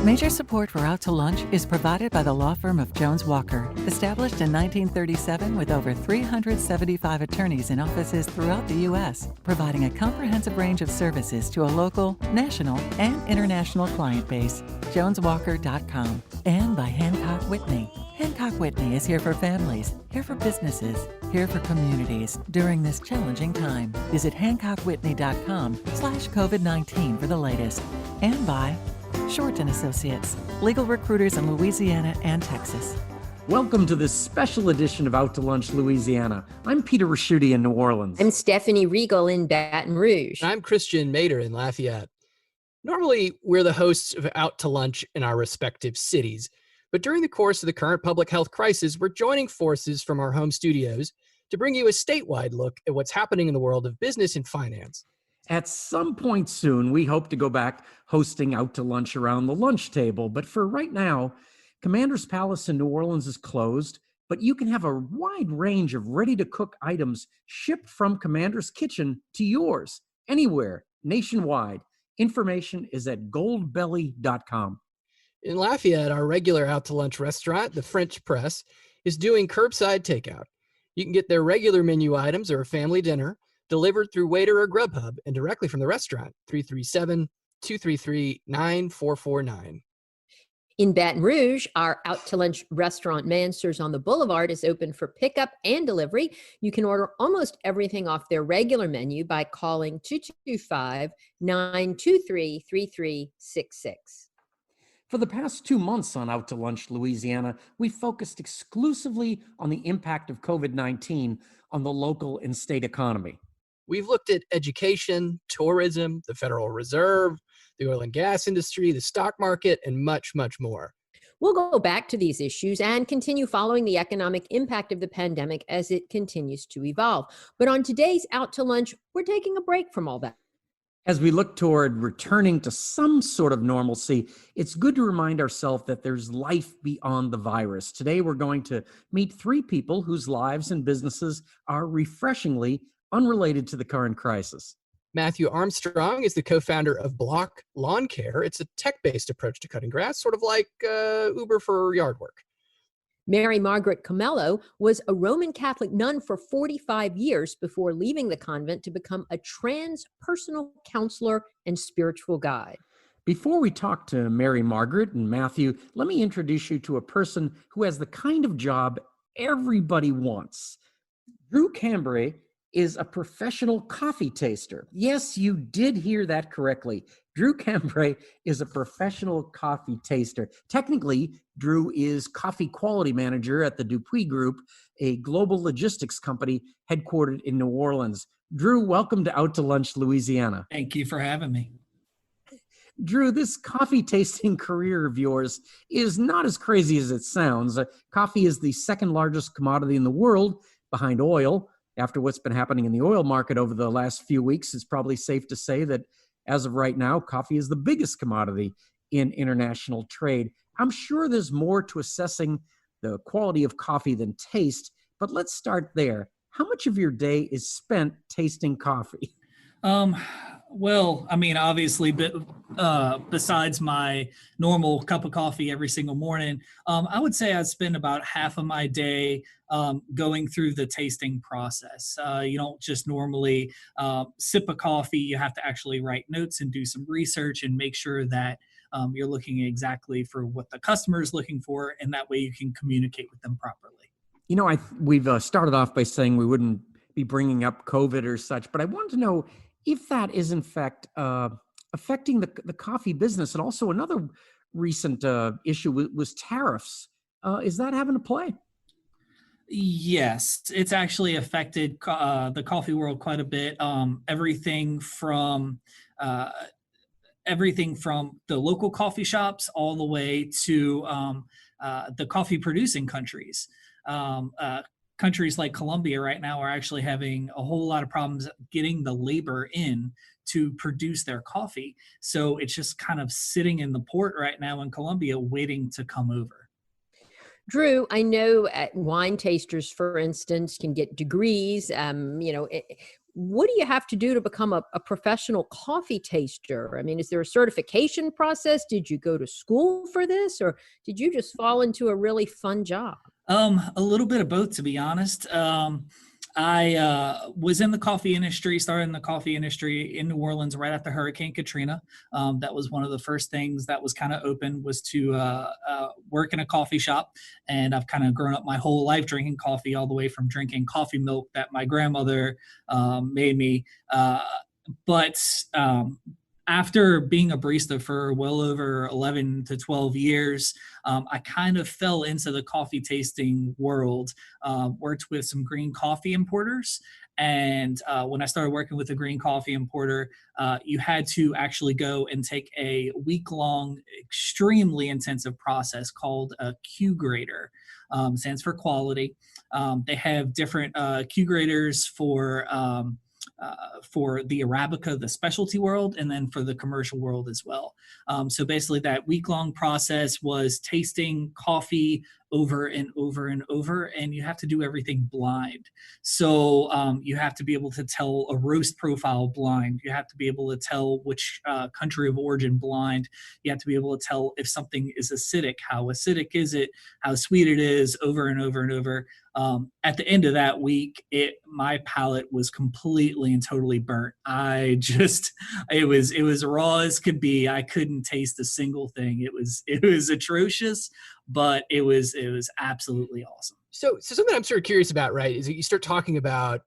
Major support for Out to Lunch is provided by the law firm of Jones Walker, established in 1937 with over 375 attorneys in offices throughout the U.S., providing a comprehensive range of services to a local, national, and international client base. JonesWalker.com. And by Hancock Whitney. Hancock Whitney is here for families, here for businesses, here for communities during this challenging time. Visit HancockWhitney.com/COVID-19 for the latest. And by Short & Associates, legal recruiters in Louisiana and Texas. Welcome to this special edition of Out to Lunch, Louisiana. I'm Peter Raschuti in New Orleans. I'm Stephanie Regal in Baton Rouge. I'm Christian Mader in Lafayette. Normally, we're the hosts of Out to Lunch in our respective cities, but during the course of the current public health crisis, we're joining forces from our home studios to bring you a statewide look at what's happening in the world of business and finance. At some point soon, we hope to go back hosting Out to Lunch around the lunch table. But for right now, Commander's Palace in New Orleans is closed, but you can have a wide range of ready-to-cook items shipped from Commander's Kitchen to yours, anywhere, nationwide. Information is at goldbelly.com. In Lafayette, our regular Out to Lunch restaurant, the French Press, is doing curbside takeout. You can get their regular menu items or a family dinner delivered through Waiter or Grubhub and directly from the restaurant, 337-233-9449. In Baton Rouge, our Out to Lunch restaurant Mansers on the Boulevard is open for pickup and delivery. You can order almost everything off their regular menu by calling 225-923-3366. For the past 2 months on Out to Lunch, Louisiana, we focused exclusively on the impact of COVID-19 on the local and state economy. We've looked at education, tourism, the Federal Reserve, the oil and gas industry, the stock market, and much, much more. We'll go back to these issues and continue following the economic impact of the pandemic as it continues to evolve. But on today's Out to Lunch, we're taking a break from all that. As we look toward returning to some sort of normalcy, it's good to remind ourselves that there's life beyond the virus. Today, we're going to meet 3 people whose lives and businesses are refreshingly unrelated to the current crisis. Matthew Armstrong is the co-founder of Block Lawn Care. It's a tech-based approach to cutting grass, sort of like Uber for yard work. Mary Margaret Camello was a Roman Catholic nun for 45 years before leaving the convent to become a transpersonal counselor and spiritual guide. Before we talk to Mary Margaret and Matthew, let me introduce you to a person who has the kind of job everybody wants. Drew Cambre is a professional coffee taster. Yes, you did hear that correctly. Drew Cambre is a professional coffee taster. Technically, Drew is coffee quality manager at the Dupuis Group, a global logistics company headquartered in New Orleans. Drew, welcome to Out to Lunch, Louisiana. Thank you for having me. Drew, this coffee tasting career of yours is not as crazy as it sounds. Coffee is the second largest commodity in the world behind oil. After what's been happening in the oil market over the last few weeks, it's probably safe to say that as of right now, coffee is the biggest commodity in international trade. I'm sure there's more to assessing the quality of coffee than taste, but let's start there. How much of your day is spent tasting coffee? Well, I mean, obviously, besides my normal cup of coffee every single morning, I would say I spend about half of my day going through the tasting process. You don't just normally sip a coffee. You have to actually write notes and do some research and make sure that you're looking exactly for what the customer is looking for, and that way you can communicate with them properly. You know, we've started off by saying we wouldn't be bringing up COVID or such, but I wanted to know if that is in fact affecting the coffee business. And also another recent issue was tariffs. Is that having a play? Yes, it's actually affected the coffee world quite a bit. Everything from the local coffee shops all the way to the coffee producing countries. Countries like Colombia right now are actually having a whole lot of problems getting the labor in to produce their coffee. So it's just kind of sitting in the port right now in Colombia waiting to come over. Drew, I know wine tasters, for instance, can get degrees. what do you have to do to become a professional coffee taster? I mean, is there a certification process? Did you go to school for this, or did you just fall into a really fun job? A little bit of both, to be honest. I was in the coffee industry, started in the coffee industry in New Orleans right after Hurricane Katrina. That was one of the first things that was kind of open, was to work in a coffee shop. And I've kind of grown up my whole life drinking coffee, all the way from drinking coffee milk that my grandmother made me. But after being a barista for well over 11 to 12 years, I kind of fell into the coffee tasting world, worked with some green coffee importers. And when I started working with a green coffee importer, you had to actually go and take a week-long, extremely intensive process called a Q grader. Stands for quality. They have different Q graders for the Arabica, the specialty world, and then for the commercial world as well. So basically that week-long process was tasting coffee over and over and over, and you have to do everything blind. So you have to be able to tell a roast profile blind. You have to be able to tell which country of origin blind. You have to be able to tell if something is acidic, how acidic is it, how sweet it is, over and over and over. At the end of that week, my palate was completely and totally burnt. It was raw as could be. I couldn't taste a single thing. It was atrocious, but it was absolutely awesome. So something I'm sort of curious about, right, is that you start talking about,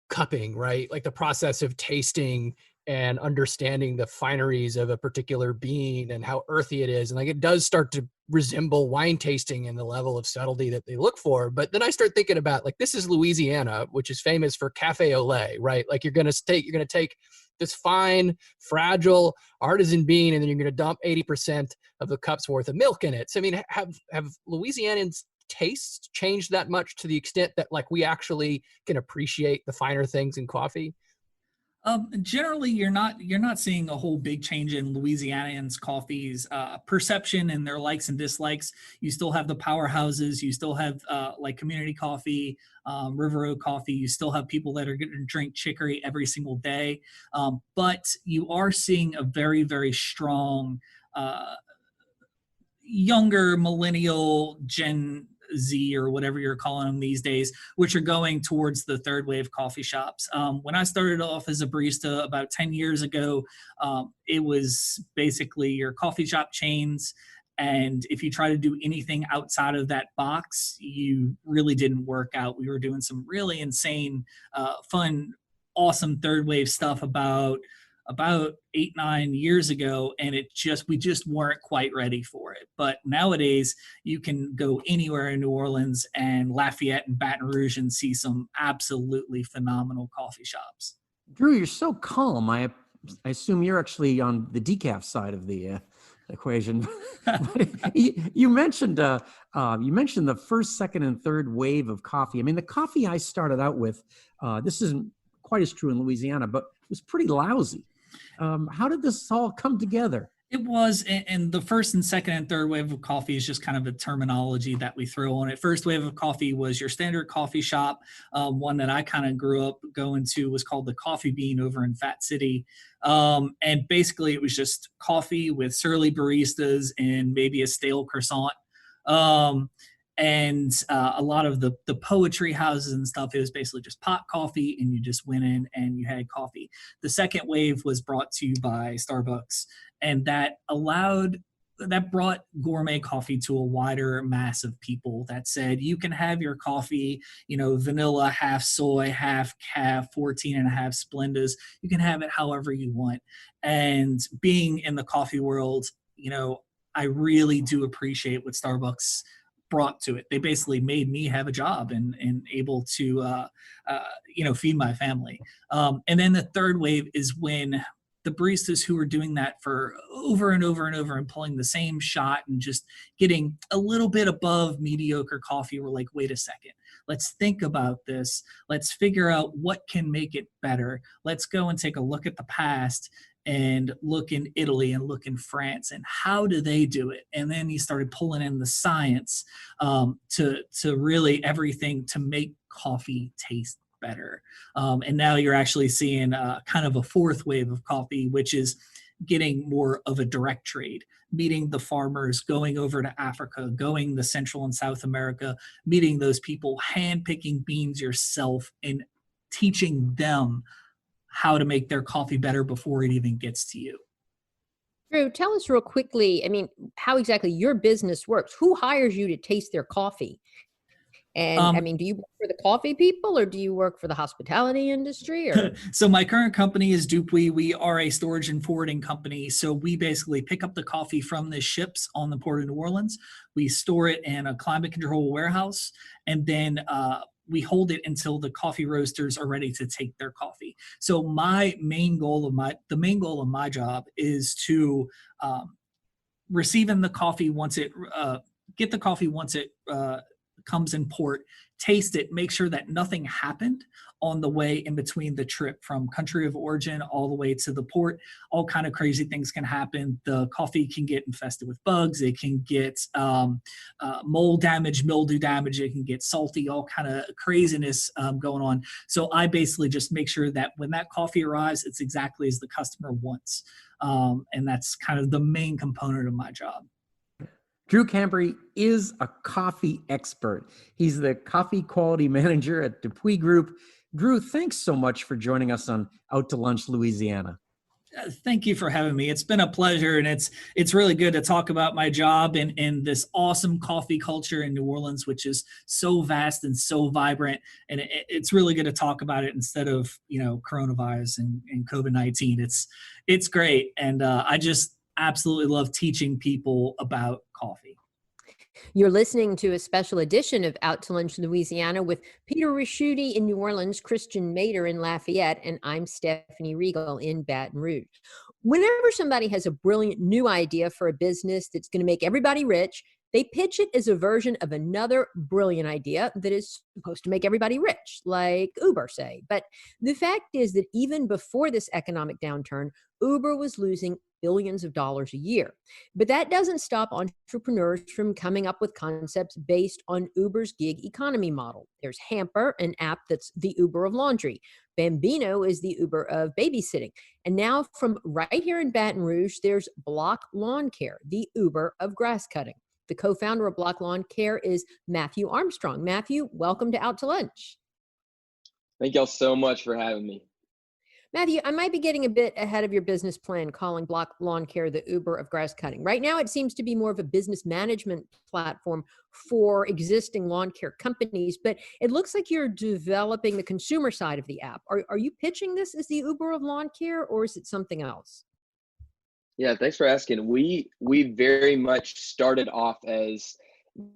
cupping, right? Like the process of tasting and understanding the fineries of a particular bean and how earthy it is. And like, it does start to resemble wine tasting in the level of subtlety that they look for. But then I start thinking about, like, this is Louisiana, which is famous for cafe au lait, right? Like you're going to take this fine, fragile artisan bean, and then you're going to dump 80% of the cup's worth of milk in it. So, I mean, have Louisianans' tastes changed that much to the extent that, like, we actually can appreciate the finer things in coffee? Generally, you're not seeing a whole big change in Louisianians' coffee's perception and their likes and dislikes. You still have the powerhouses. You still have like Community Coffee, River Oak Coffee. You still have people that are going to drink chicory every single day. But you are seeing a very, very strong younger millennial Gen Z, or whatever you're calling them these days, which are going towards the third wave coffee shops. When I started off as a barista about 10 years ago, it was basically your coffee shop chains. And if you try to do anything outside of that box, you really didn't work out. We were doing some really insane, fun, awesome third wave stuff about 8-9 years ago, and we just weren't quite ready for it. But nowadays you can go anywhere in New Orleans and Lafayette and Baton Rouge and see some absolutely phenomenal coffee shops. Drew, you're so calm. I assume you're actually on the decaf side of the equation. you mentioned the first, second, and third wave of coffee. I mean, the coffee I started out with, this isn't quite as true in Louisiana, but it was pretty lousy. How did this all come together? It was, and the first and second and third wave of coffee is just kind of a terminology that we throw on it. First wave of coffee was your standard coffee shop. One that I kind of grew up going to was called the Coffee Bean over in Fat City. And basically it was just coffee with surly baristas and maybe a stale croissant. And a lot of the poetry houses and stuff, it was basically just pot coffee, and you just went in and you had coffee. The second wave was brought to you by Starbucks, and that brought gourmet coffee to a wider mass of people. That said, you can have your coffee, vanilla, half soy, half calf, 14.5 Splendas. You can have it however you want. And being in the coffee world, I really do appreciate what Starbucks brought to it. They basically made me have a job and able to, feed my family. And then the third wave is when the baristas who were doing that for over and over and over and pulling the same shot and just getting a little bit above mediocre coffee were like, wait a second, let's think about this. Let's figure out what can make it better. Let's go and take a look at the past and look in Italy and look in France and how do they do it? And then he started pulling in the science to really everything to make coffee taste better. And now you're actually seeing kind of a fourth wave of coffee, which is getting more of a direct trade, meeting the farmers, going over to Africa, going to Central and South America, meeting those people, hand picking beans yourself and teaching them how to make their coffee better before it even gets to you. Drew, tell us real quickly, I mean, how exactly your business works. Who hires you to taste their coffee? And I mean, do you work for the coffee people or do you work for the hospitality industry? Or So my current company is Dupuy. We are a storage and forwarding company. So we basically pick up the coffee from the ships on the Port of New Orleans. We store it in a climate control warehouse, and then we hold it until the coffee roasters are ready to take their coffee. So the main goal of my job is to receiving the coffee once it get the coffee once it comes in port, taste it, make sure that nothing happened on the way in between the trip from country of origin all the way to the port. All kind of crazy things can happen. The coffee can get infested with bugs. It can get mold damage, mildew damage. It can get salty, all kind of craziness going on. So I basically just make sure that when that coffee arrives, it's exactly as the customer wants. And that's kind of the main component of my job. Drew Cambre is a coffee expert. He's the coffee quality manager at Dupuy Group. Drew, thanks so much for joining us on Out to Lunch, Louisiana. Thank you for having me. It's been a pleasure, and it's really good to talk about my job and this awesome coffee culture in New Orleans, which is so vast and so vibrant. And it's really good to talk about it instead of coronavirus and COVID-19. It's great, and I just absolutely love teaching people about coffee. you're listening to a special edition of Out to Lunch Louisiana with Peter Raschuti in New Orleans, Christian Mader in Lafayette, and I'm Stephanie Regal in Baton Rouge. Whenever somebody has a brilliant new idea for a business that's going to make everybody rich, they pitch it as a version of another brilliant idea that is supposed to make everybody rich, like Uber, say. But the fact is that even before this economic downturn, Uber was losing billions of dollars a year. But that doesn't stop entrepreneurs from coming up with concepts based on Uber's gig economy model. There's Hamper, an app that's the Uber of laundry. Bambino is the Uber of babysitting. And now from right here in Baton Rouge, there's Block Lawn Care, the Uber of grass cutting. The co-founder of Block Lawn Care is Matthew Armstrong. Matthew, welcome to Out to Lunch. Thank y'all so much for having me. Matthew, I might be getting a bit ahead of your business plan calling Block Lawn Care the Uber of grass cutting. Right now, it seems to be more of a business management platform for existing lawn care companies, but it looks like you're developing the consumer side of the app. Are you pitching this as the Uber of lawn care, or is it something else? Yeah, thanks for asking. We very much started off as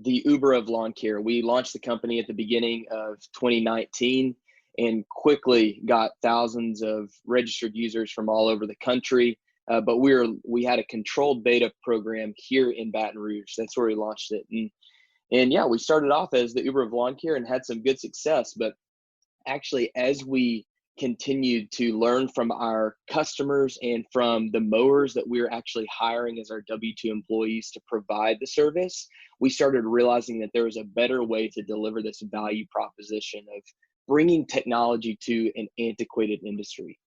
the Uber of lawn care. We launched the company at the beginning of 2019 and quickly got thousands of registered users from all over the country. But we had a controlled beta program here in Baton Rouge. That's where we launched it. And yeah, we started off as the Uber of lawn care and had some good success. But actually, as we continued to learn from our customers and from the mowers that we were actually hiring as our W-2 employees to provide the service, we started realizing that there was a better way to deliver this value proposition of bringing technology to an antiquated industry.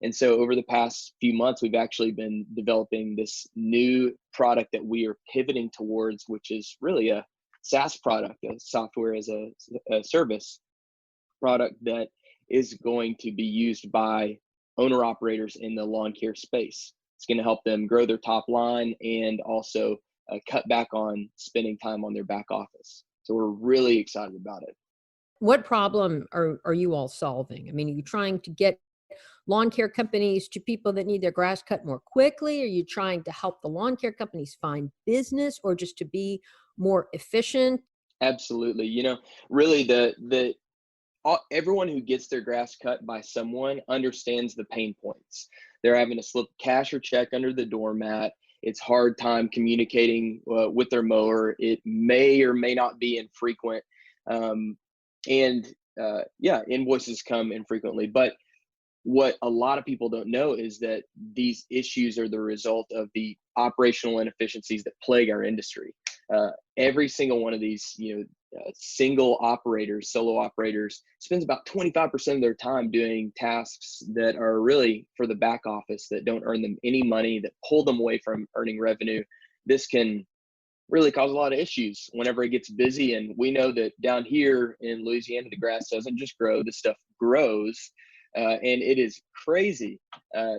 And so over the past few months, we've actually been developing this new product that we are pivoting towards, which is really a SaaS product, a software as a service product that is going to be used by owner operators in the lawn care space. It's going to help them grow their top line and also cut back on spending time on their back office. So we're really excited about it. What problem are you all solving? I mean, are you trying to get lawn care companies to people that need their grass cut more quickly? Are you trying to help the lawn care companies find business or just to be more efficient? Absolutely. Really everyone who gets their grass cut by someone understands the pain points. They're having to slip cash or check under the doormat. It's hard time communicating with their mower. It may or may not be infrequent. Invoices come infrequently. But what a lot of people don't know is that these issues are the result of the operational inefficiencies that plague our industry. Every single one of these, single operators, solo operators, spends about 25% of their time doing tasks that are really for the back office, that don't earn them any money, that pull them away from earning revenue. This can really cause a lot of issues whenever it gets busy. And we know that down here in Louisiana, the grass doesn't just grow, the stuff grows, and it is crazy.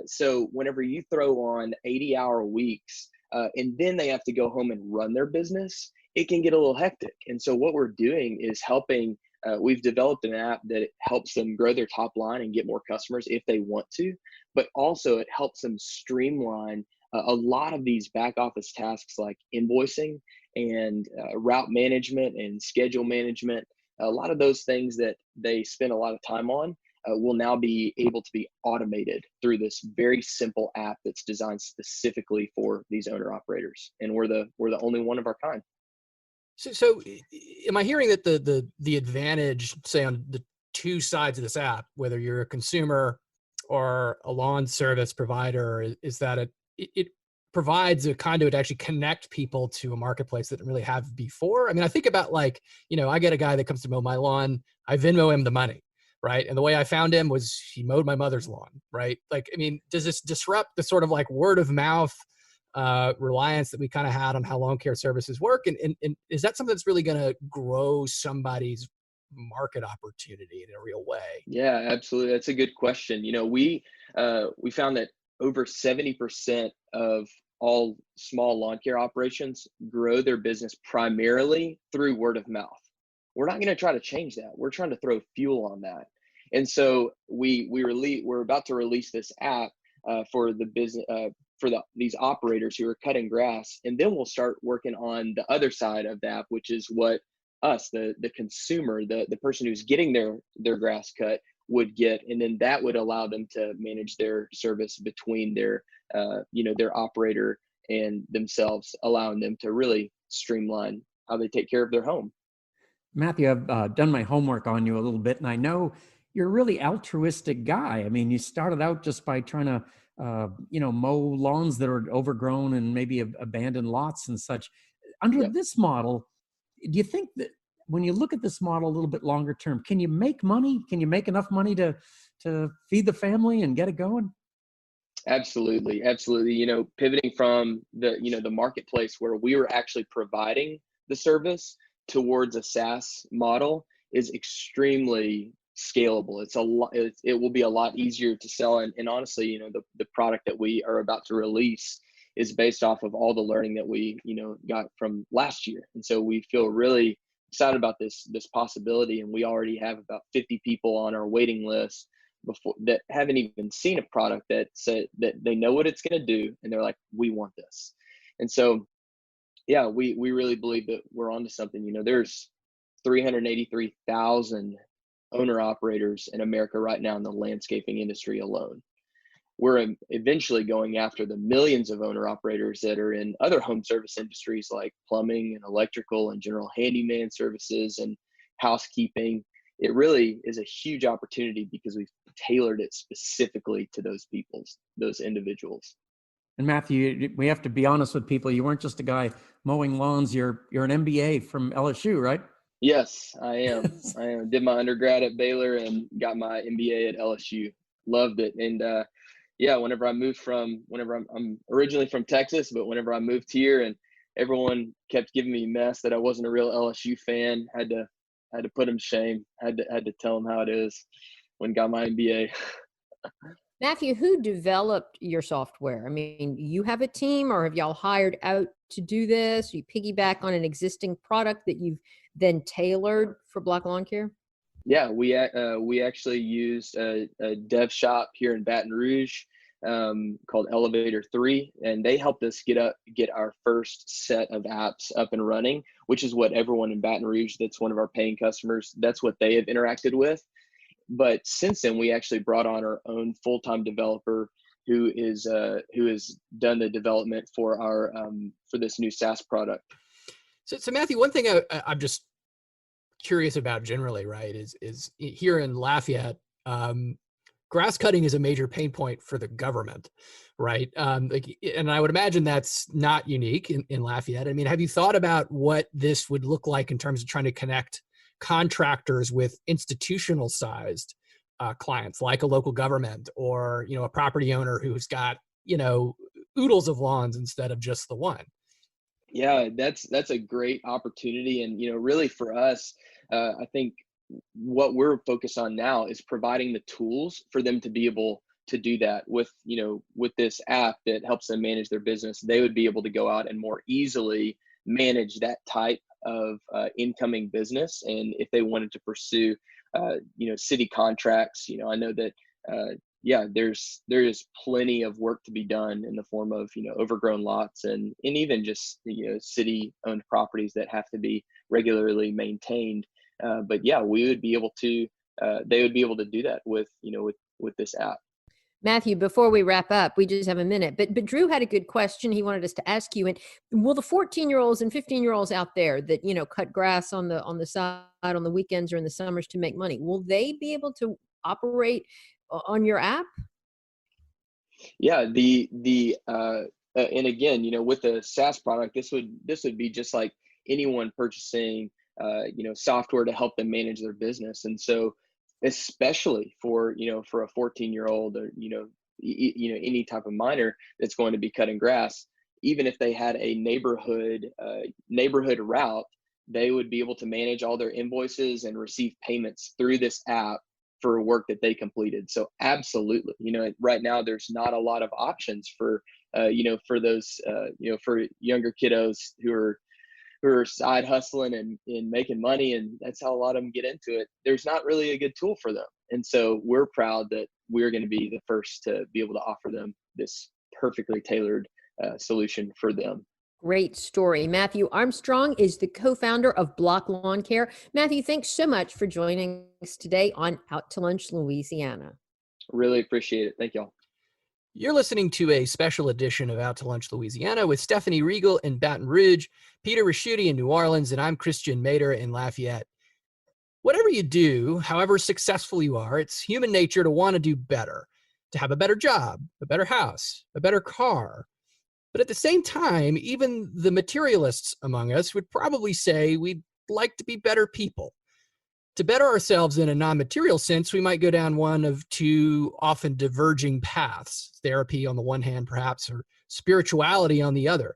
So whenever you throw on 80-hour weeks, and then they have to go home and run their business, it can get a little hectic. And so what we're doing is helping, we've developed an app that helps them grow their top line and get more customers if they want to, but also it helps them streamline a lot of these back office tasks like invoicing and route management and schedule management. A lot of those things that they spend a lot of time on will now be able to be automated through this very simple app that's designed specifically for these owner operators. And we're the only one of our kind. So am I hearing that the advantage, say on the two sides of this app, whether you're a consumer or a lawn service provider, is that it provides a conduit to actually connect people to a marketplace that didn't really have before? I mean, I think about I get a guy that comes to mow my lawn, I Venmo him the money, right? And the way I found him was he mowed my mother's lawn, right? Does this disrupt the sort of word of mouth reliance that we kind of had on how lawn care services work? And is that something that's really going to grow somebody's market opportunity in a real way? Yeah, absolutely. That's a good question. We found that over 70% of all small lawn care operations grow their business primarily through word of mouth. We're not going to try to change that. We're trying to throw fuel on that. And so we're about to release this app for the business, these operators who are cutting grass, and then we'll start working on the other side of the app, which is what the consumer, the person who's getting their grass cut would get, and then that would allow them to manage their service between their operator and themselves, allowing them to really streamline how they take care of their home. Matthew, I've done my homework on you a little bit, and I know you're a really altruistic guy. I mean, you started out just by trying to mow lawns that are overgrown and maybe abandoned lots and such. Under this model, do you think that when you look at this model a little bit longer term, can you make money? Can you make enough money to feed the family and get it going? Absolutely. Pivoting from the marketplace where we were actually providing the service towards a SaaS model is extremely scalable. It will be a lot easier to sell. And honestly, the product that we are about to release is based off of all the learning that we, got from last year. And so we feel really excited about this possibility. And we already have about 50 people on our waiting list before that haven't even seen a product that said that they know what it's going to do. And they're like, we want this. And so, yeah, we really believe that we're onto something. There's 383,000 owner operators in America right now in the landscaping industry alone. We're eventually going after the millions of owner operators that are in other home service industries like plumbing and electrical and general handyman services and housekeeping. It really is a huge opportunity because we've tailored it specifically to those individuals. And Matthew, we have to be honest with people. You weren't just a guy mowing lawns. You're an MBA from LSU, right? Yes, I am. Did my undergrad at Baylor and got my MBA at LSU. Loved it. And whenever I'm originally from Texas, but whenever I moved here and everyone kept giving me mess that I wasn't a real LSU fan, had to put them to shame. Had to tell them how it is when got my MBA. Matthew, who developed your software? I mean, you have a team, or have y'all hired out to do this? You piggyback on an existing product that you've then tailored for Black Lawn Care? Yeah, we actually used a dev shop here in Baton Rouge called Elevator 3, and they helped us get our first set of apps up and running, which is what everyone in Baton Rouge, that's one of our paying customers, that's what they have interacted with. But since then, we actually brought on our own full-time developer who has done the development for our for this new SaaS product. So Matthew, one thing I'm just curious about generally, right, is here in Lafayette, grass cutting is a major pain point for the government, right? And I would imagine that's not unique in Lafayette. I mean, have you thought about what this would look like in terms of trying to connect contractors with institutional sized clients, like a local government or, a property owner who's got, oodles of lawns instead of just the one? Yeah, that's a great opportunity. And, really for us, I think what we're focused on now is providing the tools for them to be able to do that with this app that helps them manage their business. They would be able to go out and more easily manage that type of incoming business. And if they wanted to pursue, city contracts, I know that, there is plenty of work to be done in the form of, overgrown lots and even just, city owned properties that have to be regularly maintained. But yeah, we would be able to, they would be able to do that with this app. Matthew, before we wrap up, we just have a minute, but Drew had a good question he wanted us to ask you. And will the 14-year-olds and 15-year-olds out there that, cut grass on the side on the weekends or in the summers to make money, will they be able to operate on your app? Yeah, and again, with the SaaS product, this would be just like anyone purchasing, software to help them manage their business. And so, especially for a 14-year-old or any type of minor that's going to be cutting grass, even if they had a neighborhood route, they would be able to manage all their invoices and receive payments through this app for work that they completed. So absolutely, right now there's not a lot of options for for those for younger kiddos who are side hustling and making money, and that's how a lot of them get into it. There's not really a good tool for them. And so we're proud that we're going to be the first to be able to offer them this perfectly tailored solution for them. Great story. Matthew Armstrong is the co-founder of Block Lawn Care. Matthew, thanks so much for joining us today on Out to Lunch, Louisiana. Really appreciate it. Thank y'all. You're listening to a special edition of Out to Lunch, Louisiana with Stephanie Riegel in Baton Rouge, Peter Raschuti in New Orleans, and I'm Christian Mader in Lafayette. Whatever you do, however successful you are, it's human nature to want to do better, to have a better job, a better house, a better car. But at the same time, even the materialists among us would probably say we'd like to be better people. To better ourselves in a non-material sense, we might go down one of two often diverging paths, therapy on the one hand, perhaps, or spirituality on the other.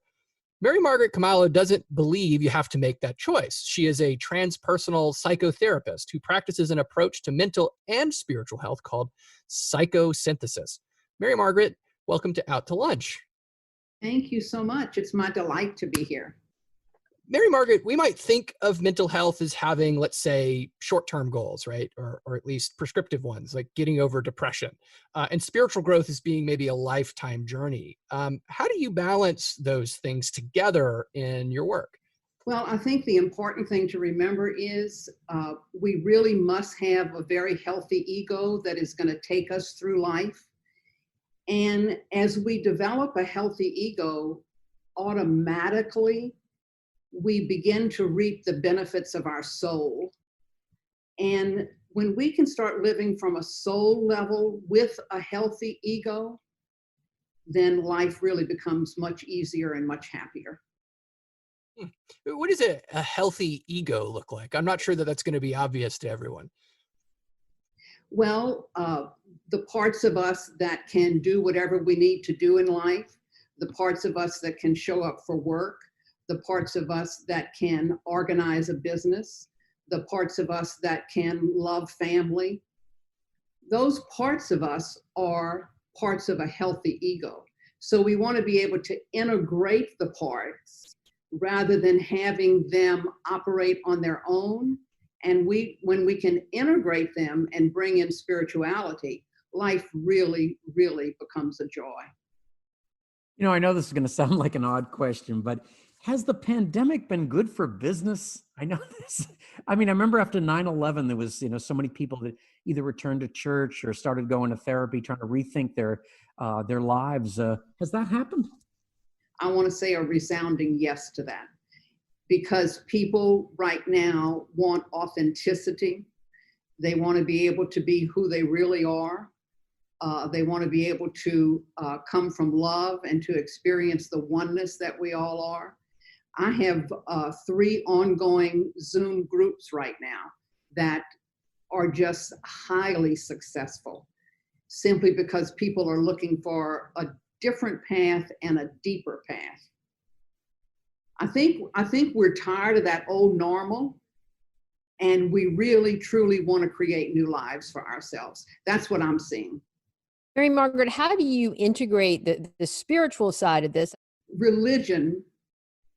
Mary Margaret Kamalo doesn't believe you have to make that choice. She is a transpersonal psychotherapist who practices an approach to mental and spiritual health called psychosynthesis. Mary Margaret, welcome to Out to Lunch. Thank you so much. It's my delight to be here. Mary Margaret, we might think of mental health as having, let's say, short-term goals, right? Or at least prescriptive ones, like getting over depression. And spiritual growth as being maybe a lifetime journey. How do you balance those things together in your work? Well, I think the important thing to remember is we really must have a very healthy ego that is going to take us through life. And as we develop a healthy ego, automatically, we begin to reap the benefits of our soul. And when we can start living from a soul level with a healthy ego, then life really becomes much easier and much happier. What does a healthy ego look like? I'm not sure that that's going to be obvious to everyone. Well, the parts of us that can do whatever we need to do in life, the parts of us that can show up for work, the parts of us that can organize a business, the parts of us that can love family. Those parts of us are parts of a healthy ego. So we want to be able to integrate the parts rather than having them operate on their own. And when we can integrate them and bring in spirituality, life really, really becomes a joy. I know this is going to sound like an odd question, but has the pandemic been good for business? I know this. I remember after 9/11, there was, so many people that either returned to church or started going to therapy, trying to rethink their lives. Has that happened? I want to say a resounding yes to that, because people right now want authenticity. They want to be able to be who they really are. They want to be able to come from love and to experience the oneness that we all are. I have 3 ongoing Zoom groups right now that are just highly successful, simply because people are looking for a different path and a deeper path. I think we're tired of that old normal, and we really truly want to create new lives for ourselves. That's what I'm seeing. Mary Margaret, how do you integrate the spiritual side of this? Religion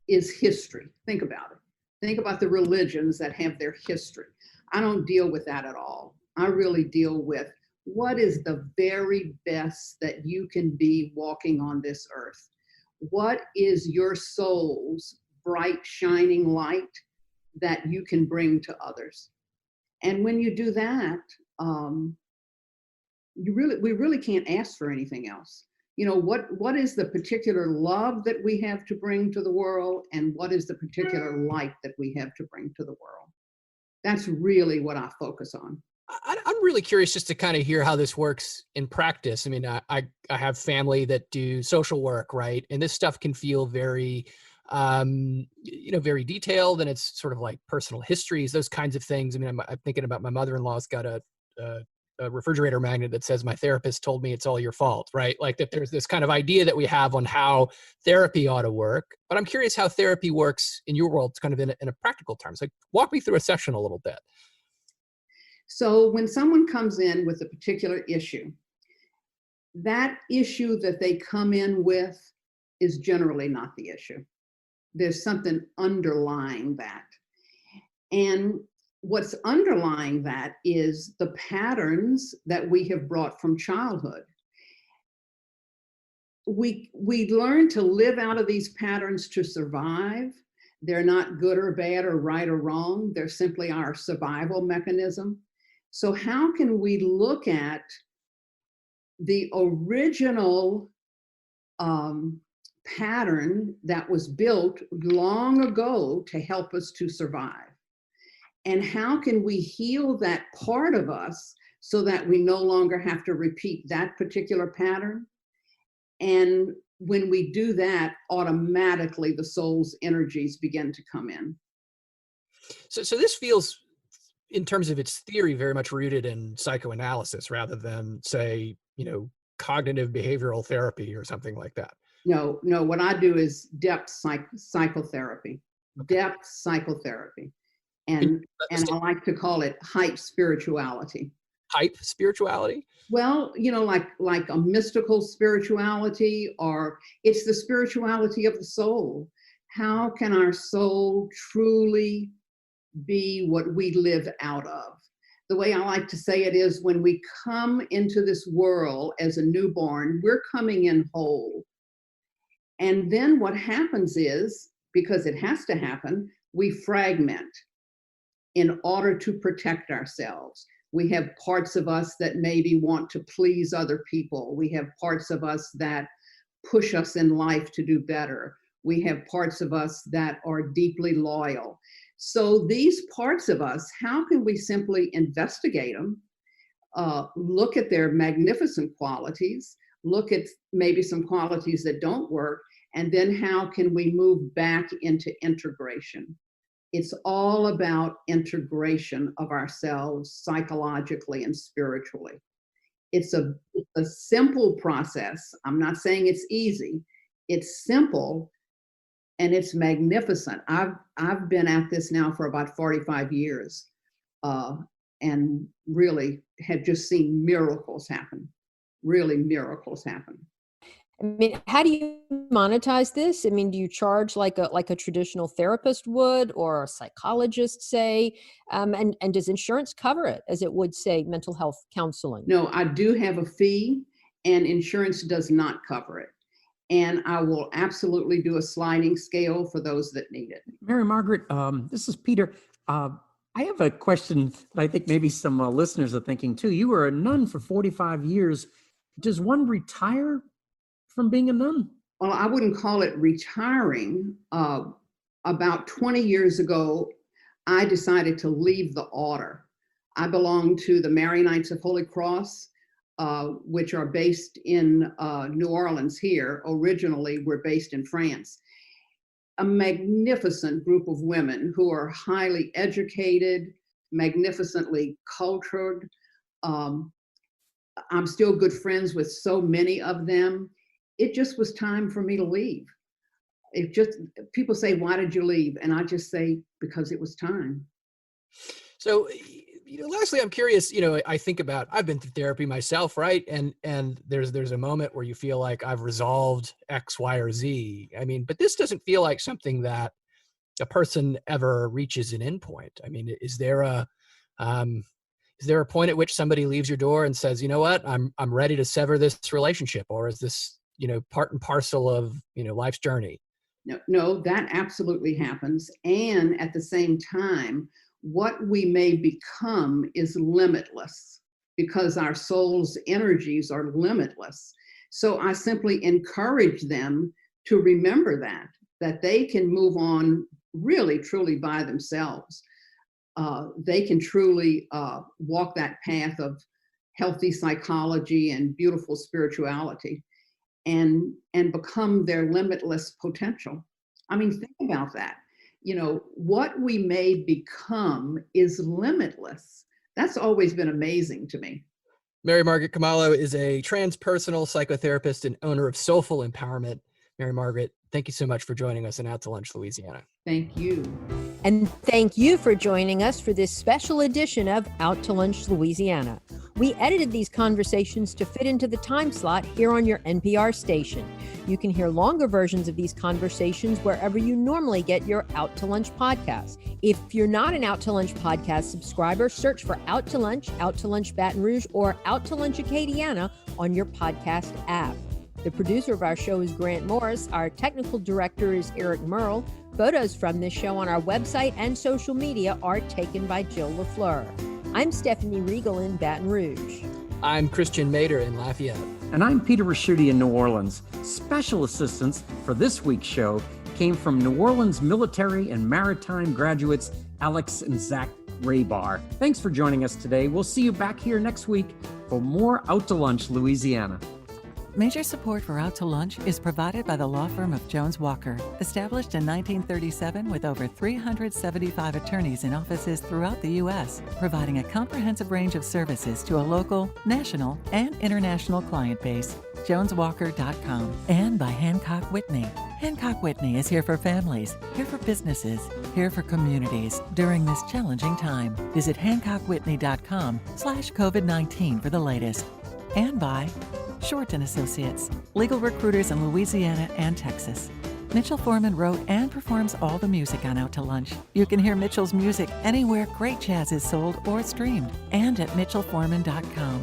is history. Think about it. Think about the religions that have their history. I don't deal with that at all. I really deal with what is the very best that you can be walking on this earth. What is your soul's bright, shining light that you can bring to others? And when you do that, we really can't ask for anything else. You know, what is the particular love that we have to bring to the world, and what is the particular light that we have to bring to the world? That's really what I focus on. I'm really curious just to kind of hear how this works in practice. I mean, I have family that do social work, right? And this stuff can feel very, very detailed, and it's sort of like personal histories, those kinds of things. I mean, I'm thinking about my mother-in-law's got a refrigerator magnet that says, "My therapist told me it's all your fault," right? Like that there's this kind of idea that we have on how therapy ought to work. But I'm curious how therapy works in your world, kind of in a practical terms. Like, walk me through a session a little bit. So when someone comes in with a particular issue, that issue that they come in with is generally not the issue. There's something underlying that. And what's underlying that is the patterns that we have brought from childhood. We learn to live out of these patterns to survive. They're not good or bad or right or wrong. They're simply our survival mechanism. So how can we look at the original pattern that was built long ago to help us to survive? And how can we heal that part of us so that we no longer have to repeat that particular pattern? And when we do that, automatically the soul's energies begin to come in. So this feels, in terms of its theory, very much rooted in psychoanalysis rather than, say, cognitive behavioral therapy or something like that. No, what I do is depth psychotherapy, depth psychotherapy. And I like to call it hype spirituality. Hype spirituality? Well, like a mystical spirituality, or it's the spirituality of the soul. How can our soul truly be what we live out of? The way I like to say it is, when we come into this world as a newborn, we're coming in whole. And then what happens is, because it has to happen, we fragment in order to protect ourselves. We have parts of us that maybe want to please other people. We have parts of us that push us in life to do better. We have parts of us that are deeply loyal. So these parts of us, how can we simply investigate them, look at their magnificent qualities, look at maybe some qualities that don't work, and then how can we move back into integration? It's all about integration of ourselves psychologically and spiritually. It's a simple process. I'm not saying it's easy. It's simple and it's magnificent. I've been at this now for about 45 years and really have just seen miracles happen. Really miracles happen. I mean, how do you monetize this? I mean, do you charge like a traditional therapist would, or a psychologist, say? And does insurance cover it, as it would, say, mental health counseling? No, I do have a fee, and insurance does not cover it. And I will absolutely do a sliding scale for those that need it. Mary Margaret, this is Peter. I have a question that I think maybe some listeners are thinking too. You were a nun for 45 years. Does one retire from being a nun? Well, I wouldn't call it retiring. About 20 years ago, I decided to leave the order. I belong to the Mary Knights of Holy Cross. which are based in New Orleans here. Originally, we're based in France. A magnificent group of women who are highly educated, magnificently cultured. I'm still good friends with so many of them. It just was time for me to leave. People say, why did you leave? And I just say, because it was time. So, lastly, I'm curious, I think about, I've been through therapy myself, right? And there's a moment where you feel like I've resolved X, Y, or Z. I mean, but this doesn't feel like something that a person ever reaches an endpoint. I mean, is there a point at which somebody leaves your door and says, you know what, I'm ready to sever this relationship? Or is this, part and parcel of, life's journey? No, that absolutely happens. And at the same time, what we may become is limitless because our soul's energies are limitless. So I simply encourage them to remember that they can move on really, truly by themselves. They can truly walk that path of healthy psychology and beautiful spirituality and become their limitless potential. I mean, think about that. What we may become is limitless. That's always been amazing to me. Mary Margaret Khumalo is a transpersonal psychotherapist and owner of Soulful Empowerment. Mary Margaret, thank you so much for joining us in Out to Lunch, Louisiana. Thank you. And thank you for joining us for this special edition of Out to Lunch, Louisiana. We edited these conversations to fit into the time slot here on your NPR station. You can hear longer versions of these conversations wherever you normally get your Out to Lunch podcast. If you're not an Out to Lunch podcast subscriber, search for Out to Lunch Baton Rouge, or Out to Lunch Acadiana on your podcast app. The producer of our show is Grant Morris. Our technical director is Eric Merle. Photos from this show on our website and social media are taken by Jill LaFleur. I'm Stephanie Regal in Baton Rouge. I'm Christian Mader in Lafayette. And I'm Peter Raschuti in New Orleans. Special assistance for this week's show came from New Orleans military and maritime graduates Alex and Zach Raybar. Thanks for joining us today. We'll see you back here next week for more Out to Lunch, Louisiana. Major support for Out to Lunch is provided by the law firm of Jones Walker, established in 1937 with over 375 attorneys in offices throughout the U.S., providing a comprehensive range of services to a local, national, and international client base. JonesWalker.com. And by Hancock Whitney. Hancock Whitney is here for families, here for businesses, here for communities during this challenging time. Visit HancockWhitney.com/COVID-19 for the latest. And by Short & Associates, legal recruiters in Louisiana and Texas. Mitchell Foreman wrote and performs all the music on Out to Lunch. You can hear Mitchell's music anywhere great jazz is sold or streamed, and at mitchellforeman.com.